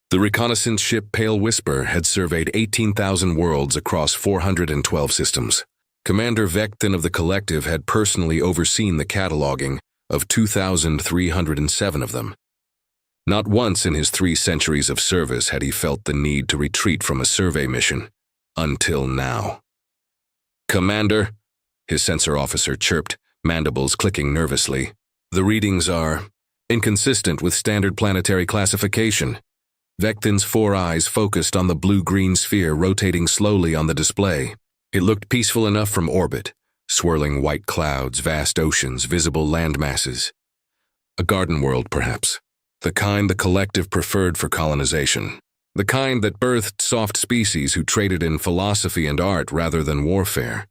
The reconnaissance ship Pale Whisper had surveyed 18,000 worlds across 412 systems. Commander Vectin of the Collective had personally overseen the cataloging of 2,307 of them. Not once in his 3 centuries of service had he felt the need to retreat from a survey mission, until now. "Commander," his sensor officer chirped, mandibles clicking nervously. "The readings are inconsistent with standard planetary classification." Vectin's 4 eyes focused on the blue-green sphere rotating slowly on the display. It looked peaceful enough from orbit, swirling white clouds, vast oceans, visible landmasses. A garden world, perhaps. The kind the Collective preferred for colonization. The kind that birthed soft species who traded in philosophy and art rather than warfare.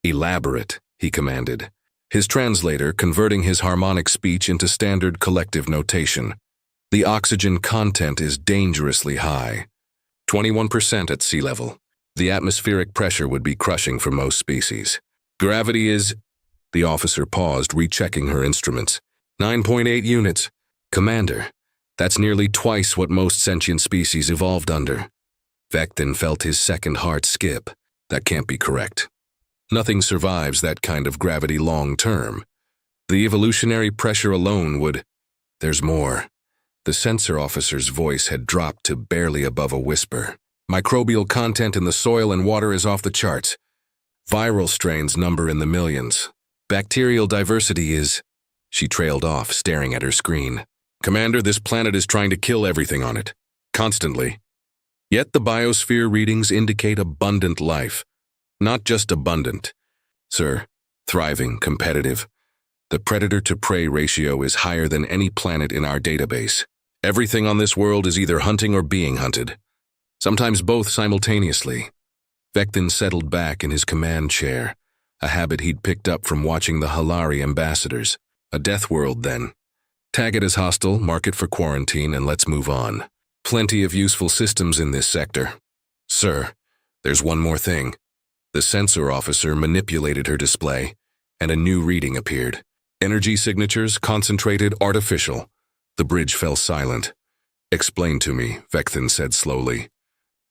"Elaborate," he commanded, his translator converting his harmonic speech into standard Collective notation. "The oxygen content is dangerously high. 21% at sea level. The atmospheric pressure would be crushing for most species. Gravity is..." The officer paused, rechecking her instruments. 9.8 units. "Commander, that's nearly twice what most sentient species evolved under." Vectin felt his second heart skip. That can't be correct. Nothing survives that kind of gravity long term. The evolutionary pressure alone would... There's more. The sensor officer's voice had dropped to barely above a whisper. "Microbial content in the soil and water is off the charts. Viral strains number in the millions. Bacterial diversity is..." She trailed off, staring at her screen. "Commander, this planet is trying to kill everything on it. Constantly. Yet the biosphere readings indicate abundant life. Not just abundant. Sir, thriving, competitive. The predator-to-prey ratio is higher than any planet in our database. Everything on this world is either hunting or being hunted. Sometimes both simultaneously." Vectin settled back in his command chair, a habit he'd picked up from watching the Halari ambassadors. A death world, then. Tag it as hostile, mark it for quarantine, and let's move on. Plenty of useful systems in this sector. "Sir, there's one more thing." The sensor officer manipulated her display, and a new reading appeared. Energy signatures, concentrated, artificial. The bridge fell silent. "Explain to me," Vectin said slowly,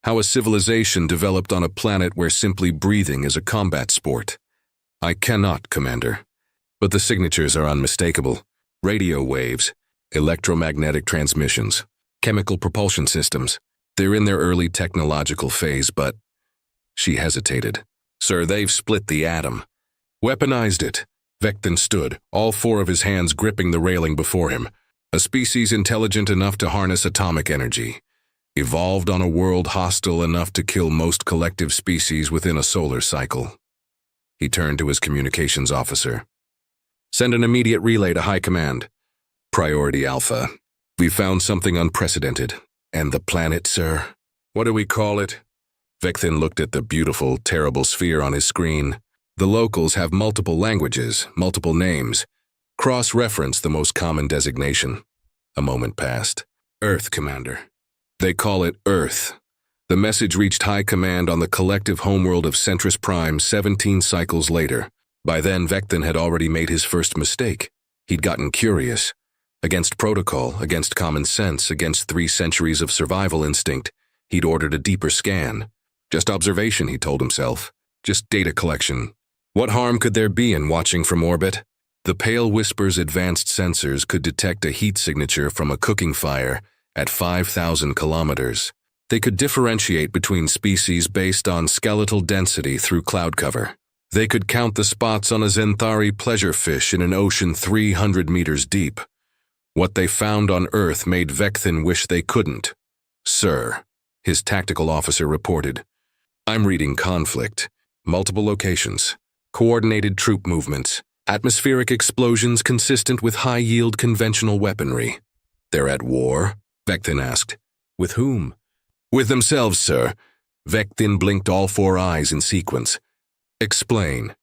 "how a civilization developed on a planet where simply breathing is a combat sport." "I cannot, Commander. But the signatures are unmistakable. Radio waves, electromagnetic transmissions, chemical propulsion systems. They're in their early technological phase, but..." She hesitated. "Sir, they've split the atom. Weaponized it." Vectin stood, all 4 of his hands gripping the railing before him. "A species intelligent enough to harness atomic energy. Evolved on a world hostile enough to kill most collective species within a solar cycle." He turned to his communications officer. "Send an immediate relay to High Command. Priority Alpha. We found something unprecedented. And the planet, sir? What do we call it?" Vectin looked at the beautiful, terrible sphere on his screen. "The locals have multiple languages, multiple names. Cross-reference the most common designation." A moment passed. "Earth, Commander. They call it Earth." The message reached High Command on the collective homeworld of Centris Prime 17 cycles later. By then, Vectin had already made his first mistake. He'd gotten curious. Against protocol, against common sense, against 3 centuries of survival instinct, he'd ordered a deeper scan. Just observation, he told himself. Just data collection. What harm could there be in watching from orbit? The Pale Whisper's advanced sensors could detect a heat signature from a cooking fire at 5,000 kilometers. They could differentiate between species based on skeletal density through cloud cover. They could count the spots on a Zenthari pleasure fish in an ocean 300 meters deep. What they found on Earth made Vectin wish they couldn't. "Sir," his tactical officer reported, "I'm reading conflict. Multiple locations. Coordinated troop movements. Atmospheric explosions consistent with high-yield conventional weaponry." "They're at war?" Vectin asked. "With whom?" "With themselves, sir." Vectin blinked all 4 eyes in sequence. "Explain."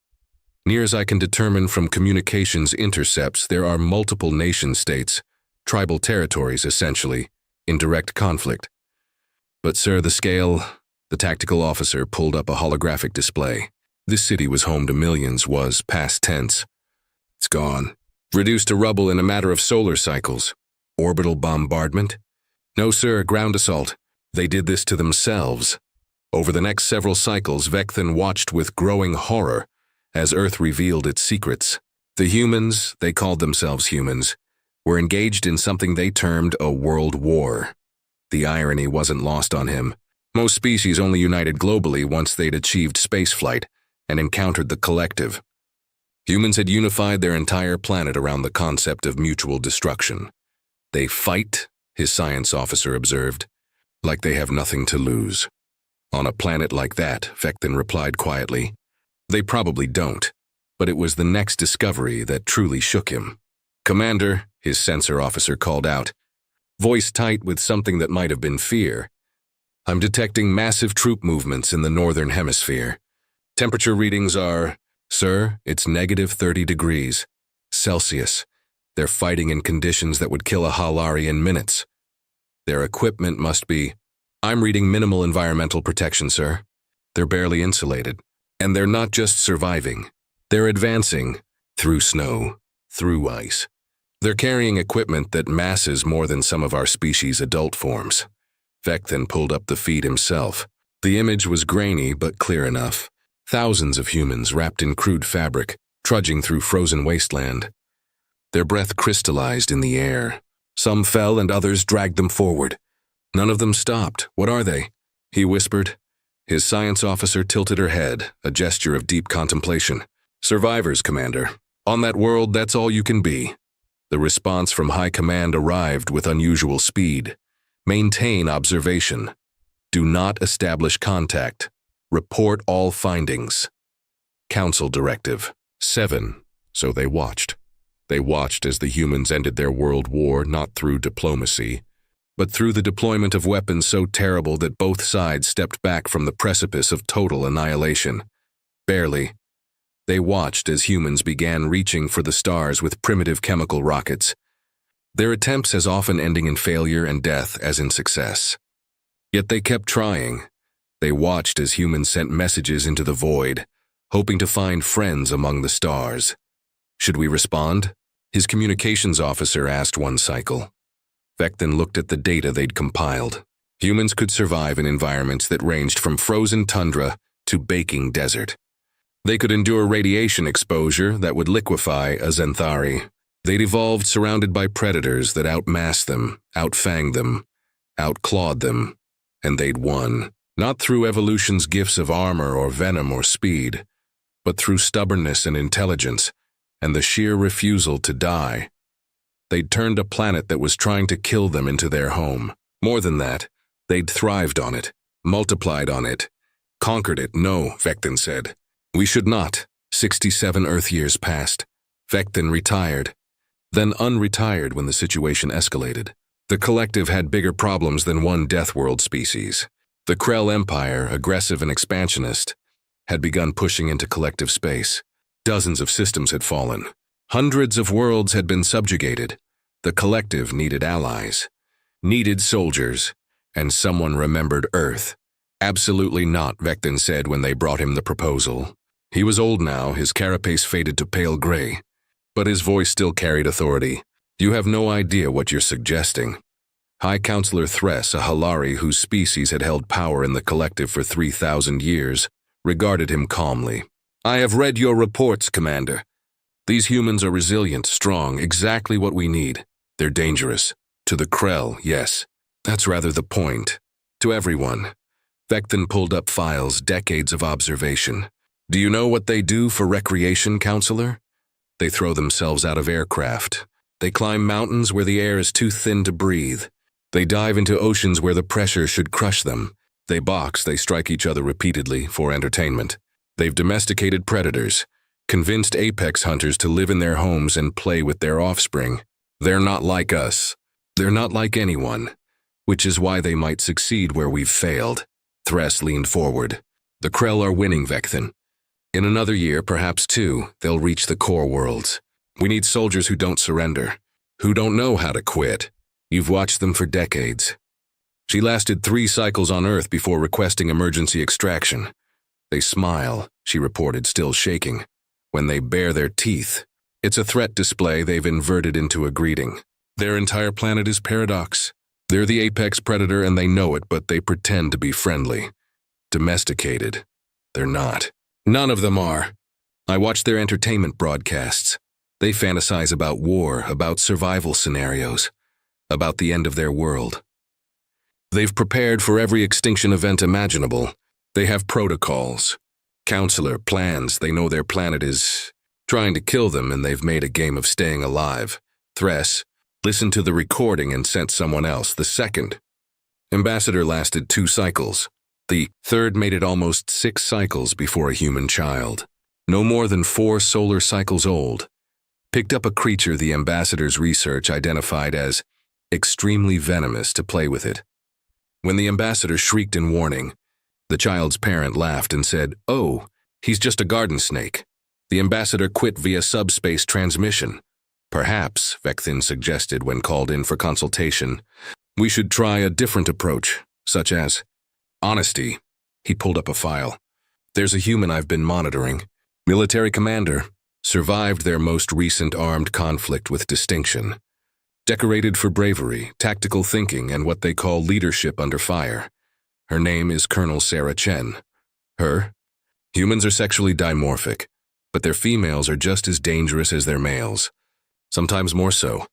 "Near as I can determine from communications intercepts, there are multiple nation-states, tribal territories essentially, in direct conflict. But sir, the scale..." The tactical officer pulled up a holographic display. "This city was home to millions, was past tense. It's gone. Reduced to rubble in a matter of solar cycles. Orbital bombardment? No, sir, ground assault. They did this to themselves. Over the next several cycles, Vecthan watched with growing horror as Earth revealed its secrets. The humans, they called themselves humans, were engaged in something they termed a world war. The irony wasn't lost on him. Most species only united globally once they'd achieved spaceflight and encountered the collective. Humans had unified their entire planet around the concept of mutual destruction. They fight, his science officer observed, like they have nothing to lose. On a planet like that, Vecthan replied quietly, they probably don't, but it was the next discovery that truly shook him. Commander, his sensor officer called out, voice tight with something that might have been fear. I'm detecting massive troop movements in the northern hemisphere. Temperature readings are, sir, it's -30 degrees Celsius. They're fighting in conditions that would kill a Halari in minutes. Their equipment must be, I'm reading minimal environmental protection, sir. They're barely insulated. And they're not just surviving. They're advancing through snow, through ice. They're carrying equipment that masses more than some of our species' adult forms. Vecthan pulled up the feed himself. The image was grainy but clear enough. Thousands of humans wrapped in crude fabric, trudging through frozen wasteland. Their breath crystallized in the air. Some fell and others dragged them forward. None of them stopped. What are they? He whispered. His science officer tilted her head, a gesture of deep contemplation. Survivors, Commander. On that world, that's all you can be. The response from High Command arrived with unusual speed. Maintain observation. Do not establish contact. Report all findings. Council Directive 7. So they watched. They watched as the humans ended their world war not through diplomacy, but through the deployment of weapons so terrible that both sides stepped back from the precipice of total annihilation. Barely. They watched as humans began reaching for the stars with primitive chemical rockets, their attempts as often ending in failure and death as in success. Yet they kept trying. They watched as humans sent messages into the void, hoping to find friends among the stars. Should we respond? His communications officer asked one cycle. Vecthan looked at the data they'd compiled. Humans could survive in environments that ranged from frozen tundra to baking desert. They could endure radiation exposure that would liquefy a Xanthari. They'd evolved surrounded by predators that outmassed them, outfanged them, outclawed them, and they'd won, not through evolution's gifts of armor or venom or speed, but through stubbornness and intelligence, and the sheer refusal to die. They'd turned a planet that was trying to kill them into their home. More than that, they'd thrived on it, multiplied on it, conquered it. No, Vecthan said. We should not. 67 Earth years passed. Vecthan retired, then unretired when the situation escalated. The collective had bigger problems than one Death World species. The Krell Empire, aggressive and expansionist, had begun pushing into collective space. Dozens of systems had fallen. Hundreds of worlds had been subjugated. The collective needed allies, needed soldiers, and someone remembered Earth. Absolutely not, Vecthan said when they brought him the proposal. He was old now, his carapace faded to pale gray, but his voice still carried authority. You have no idea what you're suggesting. High Counselor Thress, a Halari whose species had held power in the collective for 3,000 years, regarded him calmly. I have read your reports, Commander. These humans are resilient, strong, exactly what we need. They're dangerous. To the Krell, yes. That's rather the point. To everyone. Vecthan pulled up files, decades of observation. Do you know what they do for recreation, Counselor? They throw themselves out of aircraft. They climb mountains where the air is too thin to breathe. They dive into oceans where the pressure should crush them. They box, they strike each other repeatedly for entertainment. They've domesticated predators, convinced apex hunters to live in their homes and play with their offspring. They're not like us. They're not like anyone, which is why they might succeed where we've failed. Thress leaned forward. The Krell are winning, Vecthan. In another year, perhaps two, they'll reach the core worlds. We need soldiers who don't surrender, who don't know how to quit. You've watched them for decades. She lasted 3 cycles on Earth before requesting emergency extraction. They smile, she reported, still shaking, when they bare their teeth. It's a threat display they've inverted into a greeting. Their entire planet is paradox. They're the apex predator and they know it, but they pretend to be friendly. Domesticated. They're not. None of them are. I watch their entertainment broadcasts. They fantasize about war, about survival scenarios, about the end of their world. They've prepared for every extinction event imaginable. They have protocols, counselor, plans. They know their planet is trying to kill them and they've made a game of staying alive. Thress listened to the recording and sent someone else. The second ambassador lasted 2 cycles. The third made it almost 6 cycles before a human child. No more than 4 solar cycles old. Picked up a creature the ambassador's research identified as extremely venomous to play with it. When the ambassador shrieked in warning, the child's parent laughed and said, "Oh, he's just a garden snake." The ambassador quit via subspace transmission. Perhaps, Vecthin suggested when called in for consultation, we should try a different approach, such as honesty. He pulled up a file. There's a human I've been monitoring. Military commander. Survived their most recent armed conflict with distinction. Decorated for bravery, tactical thinking, and what they call leadership under fire. Her name is Colonel Sarah Chen. Her? Humans are sexually dimorphic, but their females are just as dangerous as their males. Sometimes more so.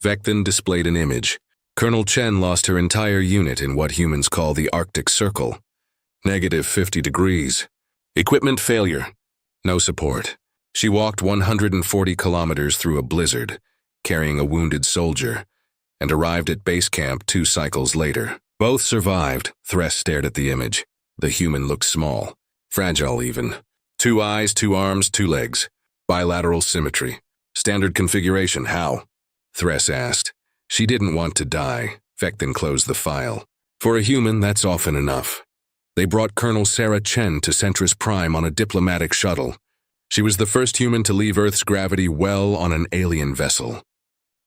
Vecthin displayed an image. Colonel Chen lost her entire unit in what humans call the Arctic Circle. -50 degrees. Equipment failure. No support. She walked 140 kilometers through a blizzard, carrying a wounded soldier, and arrived at base camp 2 cycles later. Both survived. Thress stared at the image. The human looked small, fragile even. 2 eyes, 2 arms, 2 legs. Bilateral symmetry. Standard configuration, how? Thress asked. She didn't want to die. Vecthin closed the file. For a human, that's often enough. They brought Colonel Sarah Chen to Centris Prime on a diplomatic shuttle. She was the first human to leave Earth's gravity well on an alien vessel.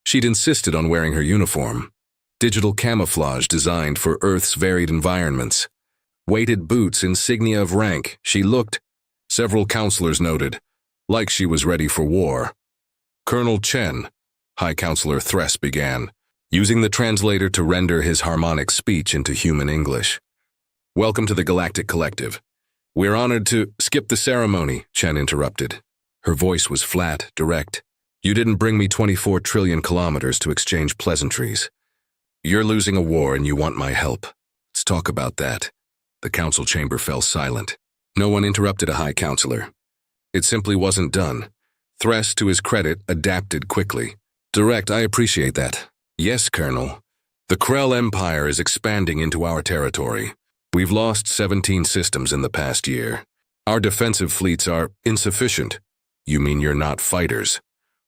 She'd insisted on wearing her uniform. Digital camouflage designed for Earth's varied environments. Weighted boots, insignia of rank. She looked, several counselors noted, like she was ready for war. Colonel Chen, High Counselor Thress began, using the translator to render his harmonic speech into human English. Welcome to the Galactic Collective. We're honored to skip the ceremony, Chen interrupted. Her voice was flat, direct. You didn't bring me 24 trillion kilometers to exchange pleasantries. You're losing a war and you want my help. Let's talk about that. The council chamber fell silent. No one interrupted a High Counselor. It simply wasn't done. Thress, to his credit, adapted quickly. Direct, I appreciate that. Yes, Colonel. The Krell Empire is expanding into our territory. We've lost 17 systems in the past year. Our defensive fleets are insufficient. You mean you're not fighters?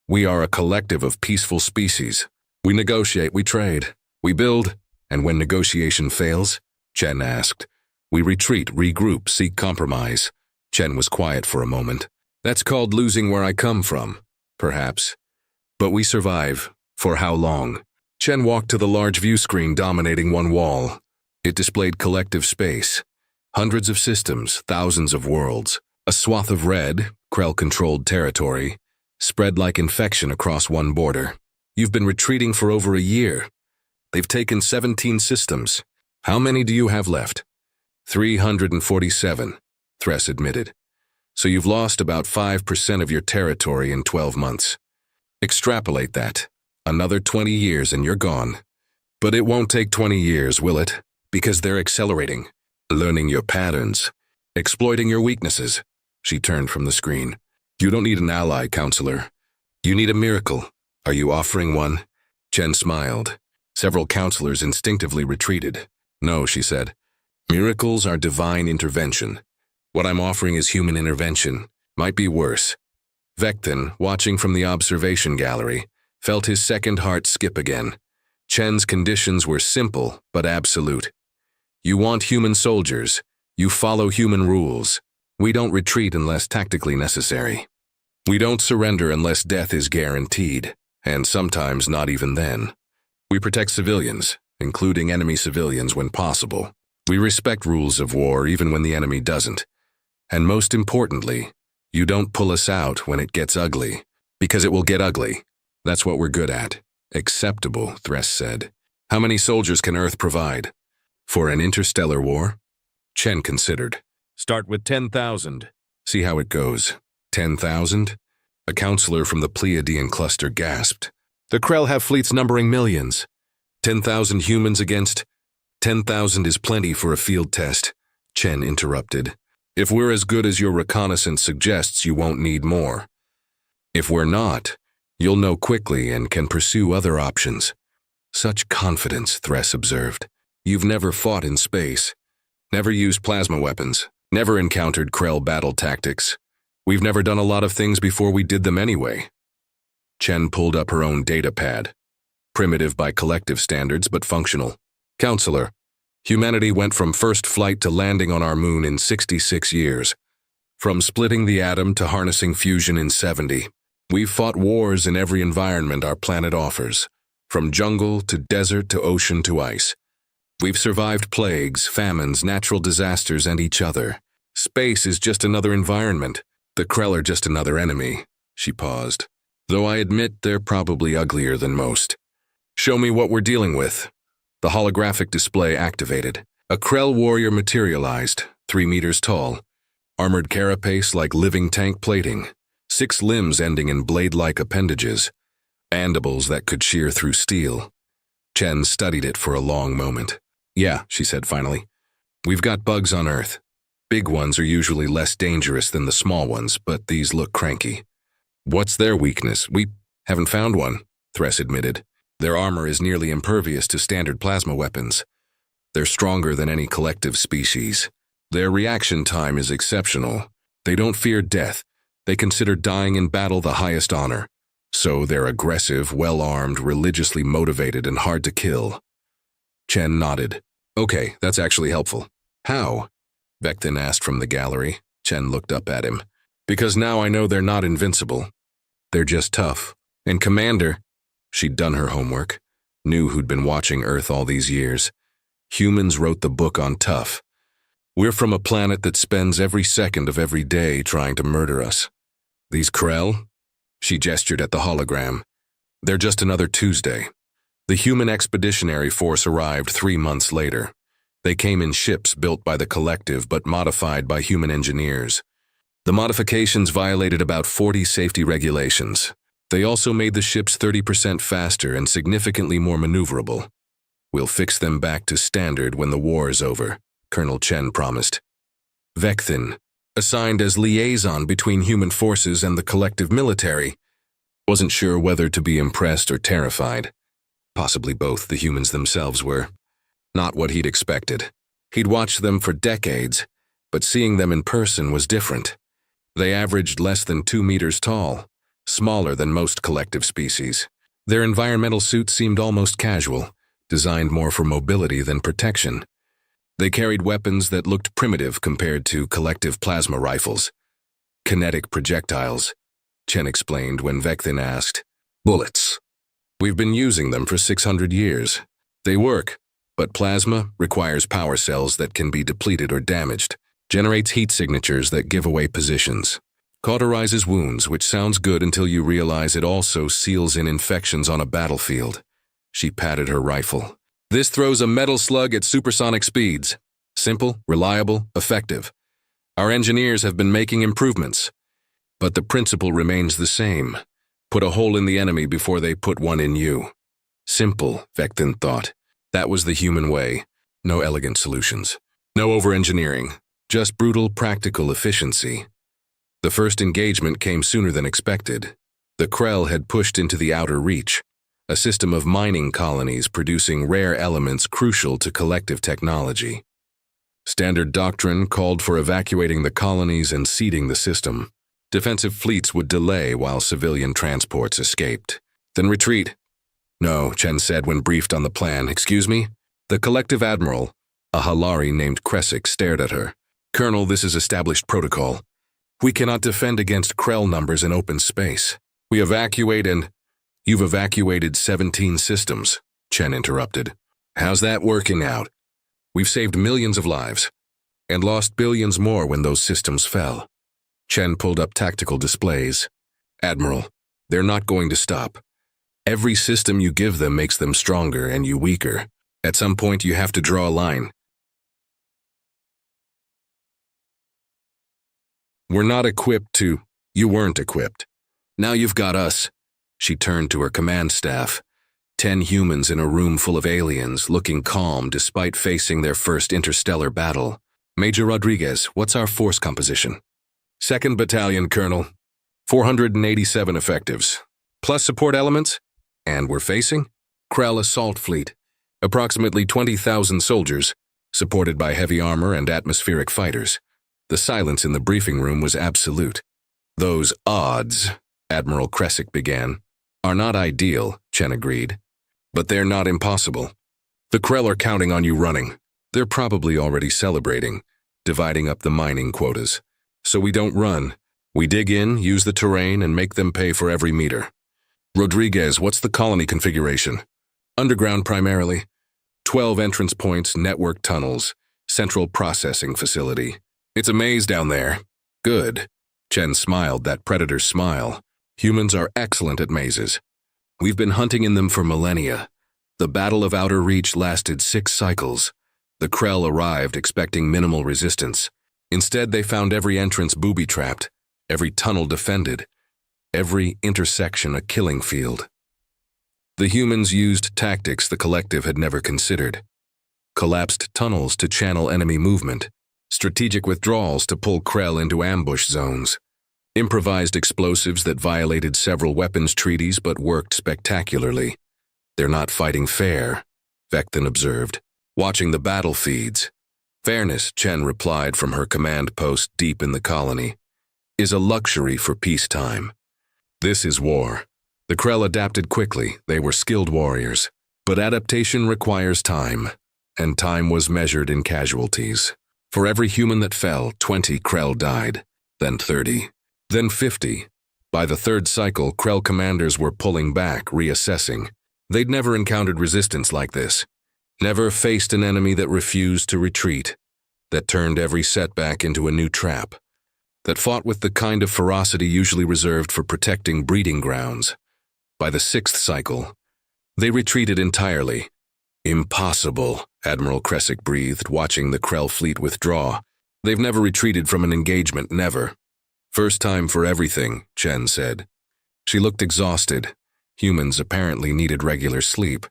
We are a collective of peaceful species. We negotiate, we trade, we build, and when negotiation fails, Chen asked, we retreat, regroup, seek compromise. Chen was quiet for a moment. That's called losing where I come from, perhaps. But we survive. For how long? Chen walked to the large view screen dominating one wall. It displayed collective space. Hundreds of systems, thousands of worlds. A swath of red, Krell-controlled territory, spread like infection across one border. You've been retreating for over a year. They've taken 17 systems. How many do you have left? 347, Thress admitted. So you've lost about 5% of your territory in 12 months. Extrapolate that. Another 20 years and you're gone. But it won't take 20 years, will it? Because they're accelerating, learning your patterns, exploiting your weaknesses. She turned from the screen. You don't need an ally, Counselor. You need a miracle. Are you offering one? Chen smiled. Several counselors instinctively retreated. No, she said. Miracles are divine intervention. What I'm offering is human intervention. Might be worse. Vecthin, watching from the observation gallery, felt his second heart skip again. Chen's conditions were simple but absolute. You want human soldiers. You follow human rules. We don't retreat unless tactically necessary. We don't surrender unless death is guaranteed, and sometimes not even then. We protect civilians, including enemy civilians when possible. We respect rules of war even when the enemy doesn't. And most importantly, you don't pull us out when it gets ugly, because it will get ugly. That's what we're good at. Acceptable, Thress said. How many soldiers can Earth provide? For an interstellar war? Chen considered. Start with 10,000. See how it goes. 10,000? A counselor from the Pleiadian cluster gasped. The Krell have fleets numbering millions. 10,000 humans against 10,000 is plenty for a field test, Chen interrupted. If we're as good as your reconnaissance suggests, you won't need more. If we're not, you'll know quickly and can pursue other options. Such confidence, Thress observed. You've never fought in space, never used plasma weapons, never encountered Krell battle tactics. We've never done a lot of things before we did them anyway. Chen pulled up her own data pad. Primitive by collective standards, but functional. Counselor, humanity went from first flight to landing on our moon in 66 years. From splitting the atom to harnessing fusion in 70. We've fought wars in every environment our planet offers, from jungle to desert to ocean to ice. We've survived plagues, famines, natural disasters, and each other. Space is just another environment. The Krell are just another enemy. She paused. Though I admit they're probably uglier than most. Show me what we're dealing with. The holographic display activated. A Krell warrior materialized, 3 meters tall. Armored carapace like living tank plating. 6 limbs ending in blade-like appendages. Mandibles that could shear through steel. Chen studied it for a long moment. Yeah, she said finally. We've got bugs on Earth. Big ones are usually less dangerous than the small ones, but these look cranky. What's their weakness? We haven't found one, Thress admitted. Their armor is nearly impervious to standard plasma weapons. They're stronger than any collective species. Their reaction time is exceptional. They don't fear death. They consider dying in battle the highest honor. So they're aggressive, well-armed, religiously motivated, and hard to kill. Chen nodded. Okay, that's actually helpful. How? Vectin asked from the gallery. Chen looked up at him. Because now I know they're not invincible. They're just tough. And Commander, she'd done her homework, knew who'd been watching Earth all these years. Humans wrote the book on tough. We're from a planet that spends every second of every day trying to murder us. These Krell? She gestured at the hologram. They're just another Tuesday. The human expeditionary force arrived 3 months later. They came in ships built by the collective but modified by human engineers. The modifications violated about 40 safety regulations. They also made the ships 30% faster and significantly more maneuverable. We'll fix them back to standard when the war is over, Colonel Chen promised. Vectin, assigned as liaison between human forces and the collective military, wasn't sure whether to be impressed or terrified. Possibly both. The humans themselves were. Not what he'd expected. He'd watched them for decades, but seeing them in person was different. They averaged less than 2 meters tall, smaller than most collective species. Their environmental suits seemed almost casual, designed more for mobility than protection. They carried weapons that looked primitive compared to collective plasma rifles. Kinetic projectiles, Chen explained when Vectin asked. Bullets. We've been using them for 600 years. They work, but plasma requires power cells that can be depleted or damaged, generates heat signatures that give away positions, cauterizes wounds, which sounds good until you realize it also seals in infections on a battlefield. She patted her rifle. This throws a metal slug at supersonic speeds. Simple, reliable, effective. Our engineers have been making improvements. But the principle remains the same. Put a hole in the enemy before they put one in you. Simple, Vectin thought. That was the human way. No elegant solutions. No over-engineering. Just brutal, practical efficiency. The first engagement came sooner than expected. The Krell had pushed into the outer reach, a system of mining colonies producing rare elements crucial to collective technology. Standard doctrine called for evacuating the colonies and seeding the system. Defensive fleets would delay while civilian transports escaped. Then retreat. No, Chen said when briefed on the plan. Excuse me? The collective admiral, a Halari named Kresic, stared at her. Colonel, this is established protocol. We cannot defend against Krell numbers in open space. We evacuate and... You've evacuated 17 systems, Chen interrupted. How's that working out? We've saved millions of lives, and lost billions more when those systems fell. Chen pulled up tactical displays. Admiral, they're not going to stop. Every system you give them makes them stronger and you weaker. At some point, you have to draw a line. We're not equipped to... You weren't equipped. Now you've got us. She turned to her command staff. 10 humans in a room full of aliens, looking calm despite facing their first interstellar battle. Major Rodriguez, what's our force composition? 2nd Battalion, Colonel. 487 effectives. Plus support elements? And we're facing? Krell Assault Fleet. Approximately 20,000 soldiers, supported by heavy armor and atmospheric fighters. The silence in the briefing room was absolute. Those odds, Admiral Kresick began, are not ideal, Chen agreed. But they're not impossible. The Krell are counting on you running. They're probably already celebrating, dividing up the mining quotas. So we don't run. We dig in, use the terrain, and make them pay for every meter. Rodriguez, what's the colony configuration? Underground primarily. 12 entrance points, network tunnels, central processing facility. It's a maze down there. Good. Chen smiled, that predator's smile. Humans are excellent at mazes. We've been hunting in them for millennia. The Battle of Outer Reach lasted 6 cycles. The Krell arrived expecting minimal resistance. Instead, they found every entrance booby-trapped, every tunnel defended, every intersection a killing field. The humans used tactics the collective had never considered. Collapsed tunnels to channel enemy movement, strategic withdrawals to pull Krell into ambush zones, improvised explosives that violated several weapons treaties but worked spectacularly. They're not fighting fair, Vectin observed, watching the battle feeds. Fairness, Chen replied from her command post deep in the colony, is a luxury for peacetime. This is war. The Krell adapted quickly, they were skilled warriors. But adaptation requires time, and time was measured in casualties. For every human that fell, 20 Krell died, then 30, then 50. By the 3rd cycle, Krell commanders were pulling back, reassessing. They'd never encountered resistance like this. Never faced an enemy that refused to retreat, that turned every setback into a new trap, that fought with the kind of ferocity usually reserved for protecting breeding grounds. By the 6th cycle, they retreated entirely. Impossible, Admiral Kresick breathed, watching the Krell fleet withdraw. They've never retreated from an engagement, never. First time for everything, Chen said. She looked exhausted. Humans apparently needed regular sleep,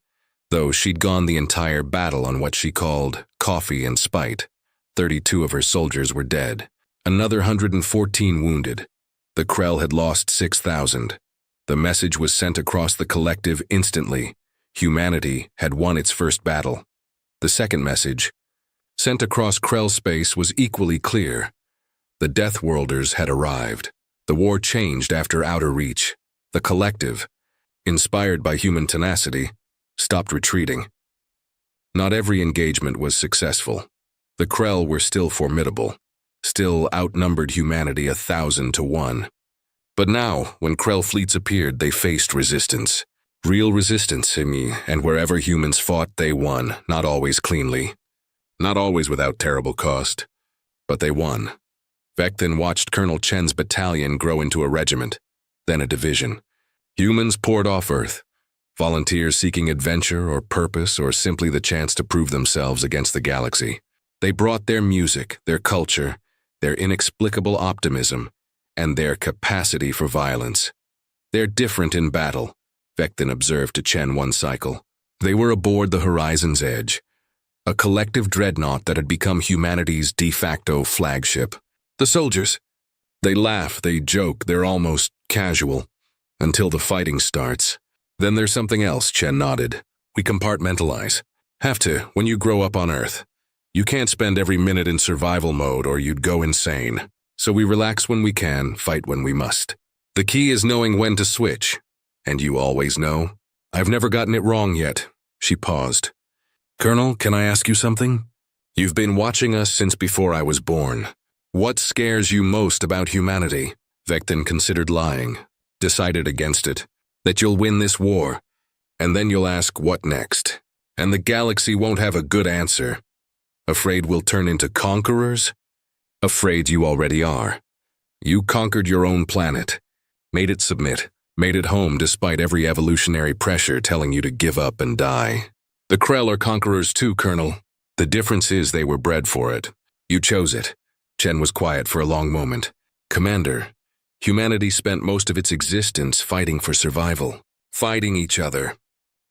though she'd gone the entire battle on what she called coffee and spite. 32 of her soldiers were dead, another 114 wounded. The Krell had lost 6,000. The message was sent across the collective instantly. Humanity had won its first battle. The second message, sent across Krell space, was equally clear. The Death Worlders had arrived. The war changed after Outer Reach. The collective, inspired by human tenacity, stopped retreating. Not every engagement was successful. The Krell were still formidable, still outnumbered humanity 1,000 to 1. But now, when Krell fleets appeared, they faced resistance. Real resistance, and wherever humans fought, they won, not always cleanly. Not always without terrible cost. But they won. Vectin watched Colonel Chen's battalion grow into a regiment, then a division. Humans poured off Earth, volunteers seeking adventure or purpose or simply the chance to prove themselves against the galaxy. They brought their music, their culture, their inexplicable optimism, and their capacity for violence. They're different in battle, Vectin observed to Chen one cycle. They were aboard the Horizon's Edge, a collective dreadnought that had become humanity's de facto flagship. The soldiers, they laugh, they joke, they're almost casual, until the fighting starts. Then there's something else, Chen nodded. We compartmentalize. Have to, when you grow up on Earth. You can't spend every minute in survival mode or you'd go insane. So we relax when we can, fight when we must. The key is knowing when to switch. And you always know. I've never gotten it wrong yet. She paused. Colonel, can I ask you something? You've been watching us since before I was born. What scares you most about humanity? Vectin considered lying, decided against it. That you'll win this war. And then you'll ask what next. And the galaxy won't have a good answer. Afraid we'll turn into conquerors? Afraid you already are. You conquered your own planet, made it submit, Made it home despite every evolutionary pressure telling you to give up and die. The Krell are conquerors too, Colonel. The difference is they were bred for it. You chose it. Chen was quiet for a long moment. Commander, humanity spent most of its existence fighting for survival. Fighting each other.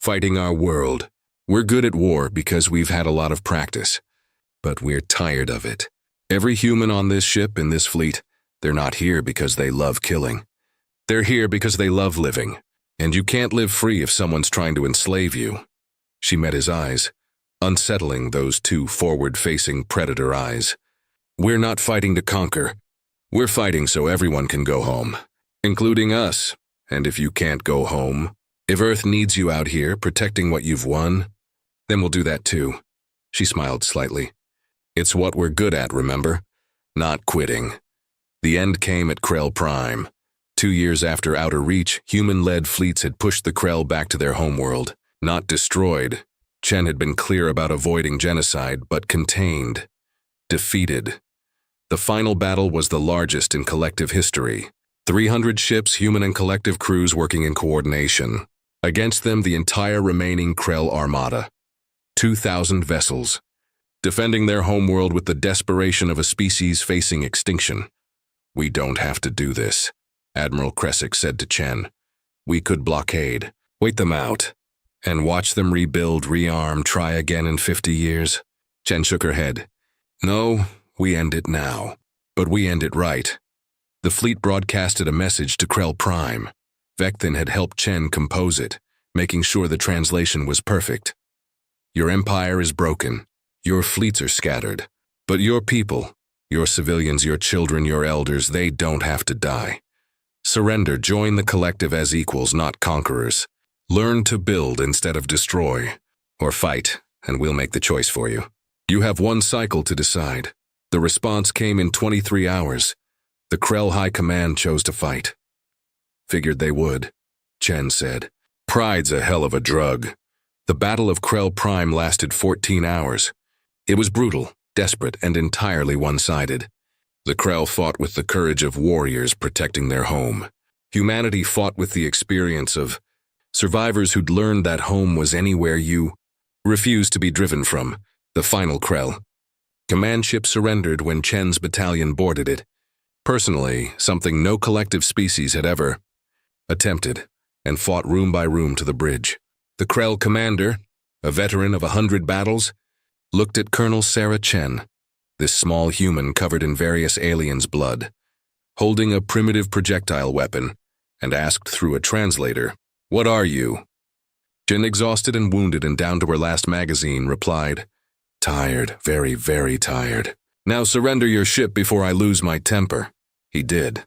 Fighting our world. We're good at war because we've had a lot of practice. But we're tired of it. Every human on this ship, in this fleet, they're not here because they love killing. They're here because they love living. And you can't live free if someone's trying to enslave you. She met his eyes, unsettling, those two forward-facing predator eyes. We're not fighting to conquer. We're fighting so everyone can go home, including us. And if you can't go home, if Earth needs you out here protecting what you've won, then we'll do that too. She smiled slightly. It's what we're good at, remember? Not quitting. The end came at Krell Prime. 2 years after Outer Reach, human-led fleets had pushed the Krell back to their homeworld. Not destroyed. Chen had been clear about avoiding genocide, but contained. Defeated. The final battle was the largest in collective history. 300 ships, human and collective crews working in coordination. Against them, the entire remaining Krell armada. 2,000 vessels. Defending their homeworld with the desperation of a species facing extinction. We don't have to do this, Admiral Kresick said to Chen. We could blockade, wait them out, and watch them rebuild, rearm, try again in 50 years. Chen shook her head. No, we end it now. But we end it right. The fleet broadcasted a message to Krell Prime. Vectin had helped Chen compose it, making sure the translation was perfect. Your empire is broken. Your fleets are scattered. But your people, your civilians, your children, your elders, they don't have to die. Surrender, join the collective as equals, not conquerors. Learn to build instead of destroy. Or fight, and we'll make the choice for you. You have one cycle to decide. The response came in 23 hours. The Krell High Command chose to fight. Figured they would, Chen said. Pride's a hell of a drug. The Battle of Krell Prime lasted 14 hours. It was brutal, desperate, and entirely one-sided. The Krell fought with the courage of warriors protecting their home. Humanity fought with the experience of survivors who'd learned that home was anywhere you refused to be driven from, the final Krell. Command ship surrendered when Chen's battalion boarded it. Personally, something no collective species had ever attempted, and fought room by room to the bridge. The Krell commander, a veteran of 100 battles, looked at Colonel Sarah Chen, this small human covered in various aliens' blood, holding a primitive projectile weapon, and asked through a translator, "What are you?" Chen, exhausted and wounded and down to her last magazine, replied, "Tired, very, very tired. Now surrender your ship before I lose my temper." He did.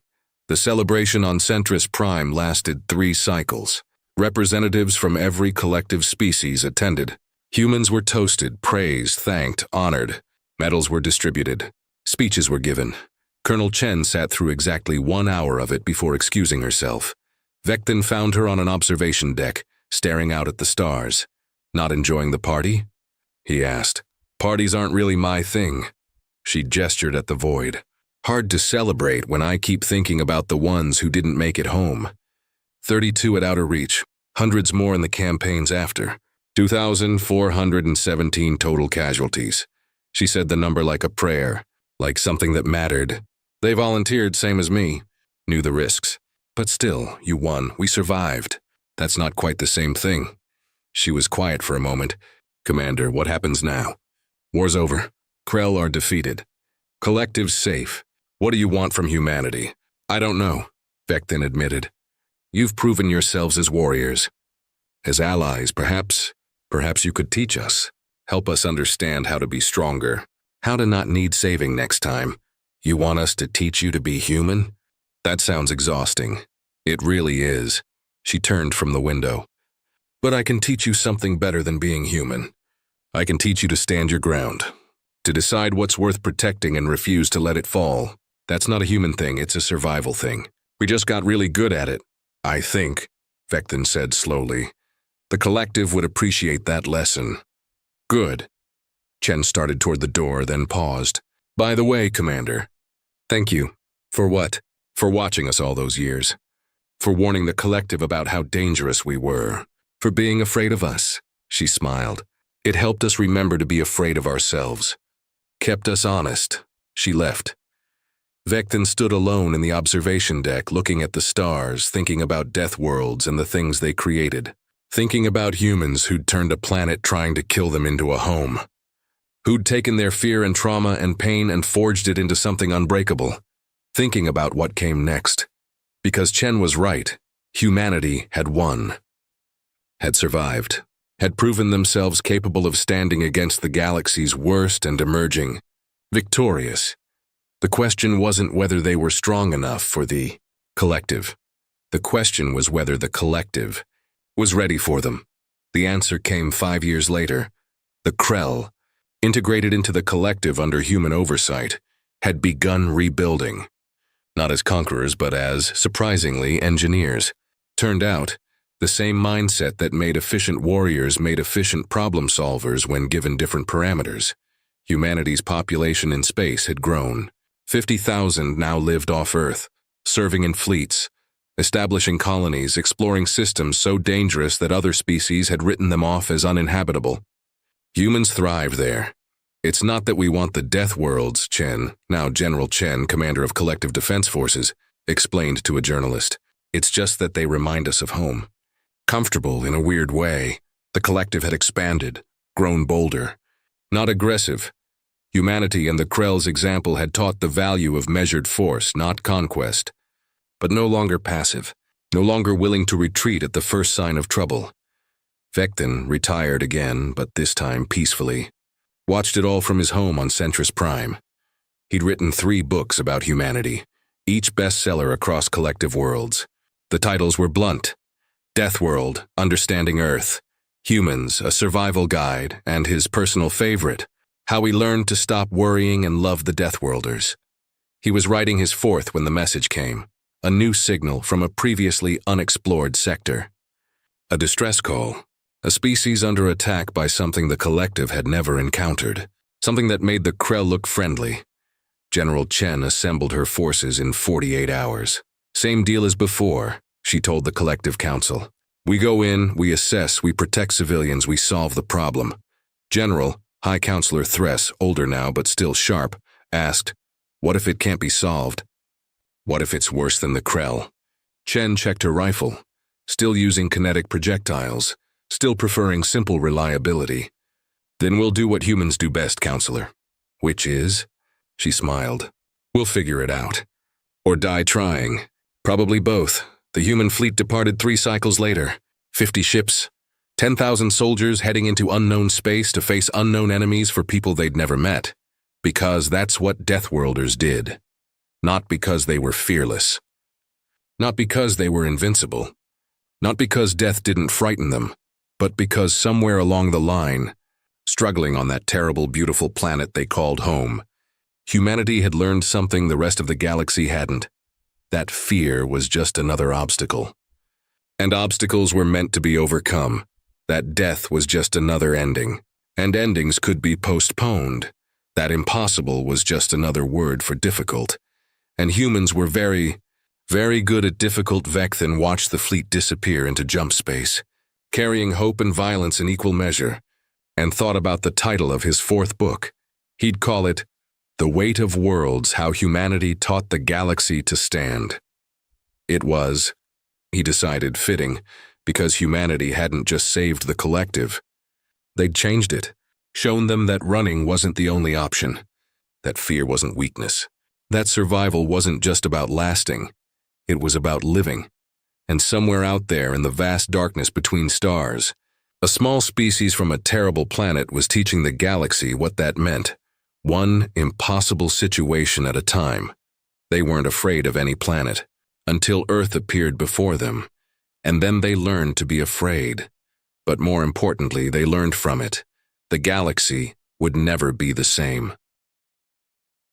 The celebration on Centris Prime lasted 3 cycles. Representatives from every collective species attended. Humans were toasted, praised, thanked, honored. Medals were distributed. Speeches were given. Colonel Chen sat through exactly 1 hour of it before excusing herself. Vectin found her on an observation deck, staring out at the stars. "Not enjoying the party?" he asked. "Parties aren't really my thing." She gestured at the void. "Hard to celebrate when I keep thinking about the ones who didn't make it home. 32 at Outer Reach, hundreds more in the campaigns after. 2,417 total casualties." She said the number like a prayer, like something that mattered. "They volunteered, same as me. Knew the risks. But still, you won. We survived. That's not quite the same thing." She was quiet for a moment. "Commander, what happens now?" "War's over. Krell are defeated. Collective's safe. What do you want from humanity?" "I don't know," Vectin admitted. "You've proven yourselves as warriors. As allies, perhaps you could teach us. Help us understand how to be stronger, how to not need saving next time. You want us to teach you to be human? That sounds exhausting. It really is." She turned from the window. "But I can teach you something better than being human. I can teach you to stand your ground, to decide what's worth protecting and refuse to let it fall. That's not a human thing, it's a survival thing. We just got really good at it. I think," Vectin said slowly, "the collective would appreciate that lesson." "Good." Chen started toward the door, then paused. "By the way, Commander, thank you. For what? For watching us all those years. for warning the collective about how dangerous we were, for being afraid of us. She smiled. It helped us remember to be afraid of ourselves. Kept us honest. She left. Vectin stood alone in the observation deck, looking at the stars, thinking about death worlds and the things they created. Thinking about humans who'd turned a planet trying to kill them into a home. Who'd taken their fear and trauma and pain and forged it into something unbreakable. Thinking about what came next. Because Chen was right. Humanity had won. Had survived. Had proven themselves capable of standing against the galaxy's worst and emerging. Victorious. The question wasn't whether they were strong enough for the collective. The question was whether the collective was ready for them. The answer came 5 years later. The Krell, integrated into the collective under human oversight, had begun rebuilding. Not as conquerors, but as, surprisingly, engineers. Turned out, the same mindset that made efficient warriors made efficient problem solvers when given different parameters. Humanity's population in space had grown. 50,000 now lived off Earth, serving in fleets, establishing colonies, exploring systems so dangerous that other species had written them off as uninhabitable. Humans thrived there. It's not that we want the death worlds, Chen, now General Chen, commander of Collective Defense Forces, explained to a journalist. It's just that they remind us of home. Comfortable in a weird way, the collective had expanded, grown bolder. Not aggressive. Humanity and the Krell's example had taught the value of measured force, not conquest. But no longer passive, no longer willing to retreat at the first sign of trouble. Vectin retired again, but this time peacefully. Watched it all from his home on Centris Prime. He'd written 3 books about humanity, each bestseller across collective worlds. The titles were blunt. Death World, Understanding Earth, Humans, A Survival Guide, and his personal favorite, How We Learned to Stop Worrying and Love the Deathworlders. He was writing his 4th when the message came. A new signal from a previously unexplored sector. A distress call. A species under attack by something the collective had never encountered. Something that made the Krell look friendly. General Chen assembled her forces in 48 hours. Same deal as before, she told the collective council. We go in, we assess, we protect civilians, we solve the problem. General, High Counselor Thress, older now but still sharp, asked, what if it can't be solved? What if it's worse than the Krell? Chen checked her rifle, still using kinetic projectiles, still preferring simple reliability. Then we'll do what humans do best, Counselor. Which is? She smiled. We'll figure it out. Or die trying. Probably both. The human fleet departed 3 cycles later. 50 ships, 10,000 soldiers heading into unknown space to face unknown enemies for people they'd never met. Because that's what Deathworlders did. Not because they were fearless. Not because they were invincible. Not because death didn't frighten them, but because somewhere along the line, struggling on that terrible, beautiful planet they called home, humanity had learned something the rest of the galaxy hadn't. That fear was just another obstacle. And obstacles were meant to be overcome. That death was just another ending. And endings could be postponed. That impossible was just another word for difficult. And humans were very, very good at difficult. Vectin watched the fleet disappear into jump space, carrying hope and violence in equal measure, and thought about the title of his 4th book. He'd call it, The Weight of Worlds, How Humanity Taught the Galaxy to Stand. It was, he decided, fitting, because humanity hadn't just saved the collective. They'd changed it, shown them that running wasn't the only option, that fear wasn't weakness. That survival wasn't just about lasting, it was about living. And somewhere out there in the vast darkness between stars, a small species from a terrible planet was teaching the galaxy what that meant. One impossible situation at a time. They weren't afraid of any planet, until Earth appeared before them. And then they learned to be afraid. But more importantly, they learned from it. The galaxy would never be the same.